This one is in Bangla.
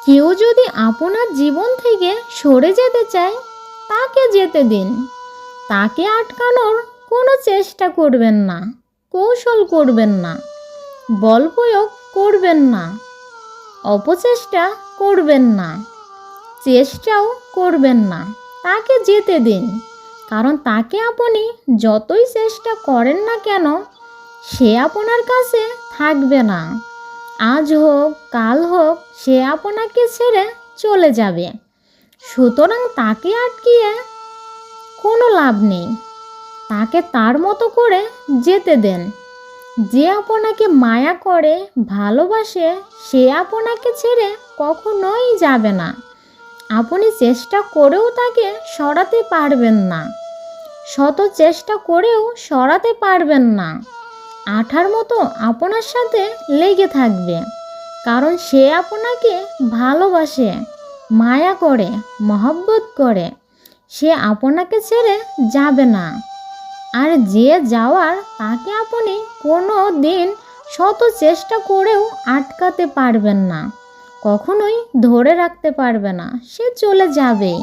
কেউ যদি আপনার জীবন থেকে সরে যেতে চায়, তাকে যেতে দিন। তাকে আটকানোর কোনো চেষ্টা করবেন না, কৌশল করবেন না, বল প্রয়োগ করবেন না, অপচেষ্টা করবেন না, চেষ্টাও করবেন না। তাকে যেতে দিন, কারণ তাকে আপনি যতই চেষ্টা করেন না কেন, সে আপনার কাছে থাকবে না। আজ হোক কাল হোক, সে আপনাকে ছেড়ে চলে যাবে। সুতরাং তাকে আটকিয়ে কোনো লাভ নেই। তাকে তার মতো করে যেতে দেন। যে আপনাকে মায়া করে, ভালোবাসে, সে আপনাকে ছেড়ে কখনোই যাবে না। আপনি চেষ্টা করেও তাকে সরাতে পারবেন না, শত চেষ্টা করেও সরাতে পারবেন না। আঠার মতো আপনার সাথে লেগে থাকবে, কারণ সে আপনাকে ভালোবাসে, মায়া করে, মহব্বত করে। সে আপনাকে ছেড়ে যাবে না। আর যে যাওয়ার, তাকে আপনি কোনো দিন শত চেষ্টা করেও আটকাতে পারবেন না, কখনোই ধরে রাখতে পারবে না। সে চলে যাবেই।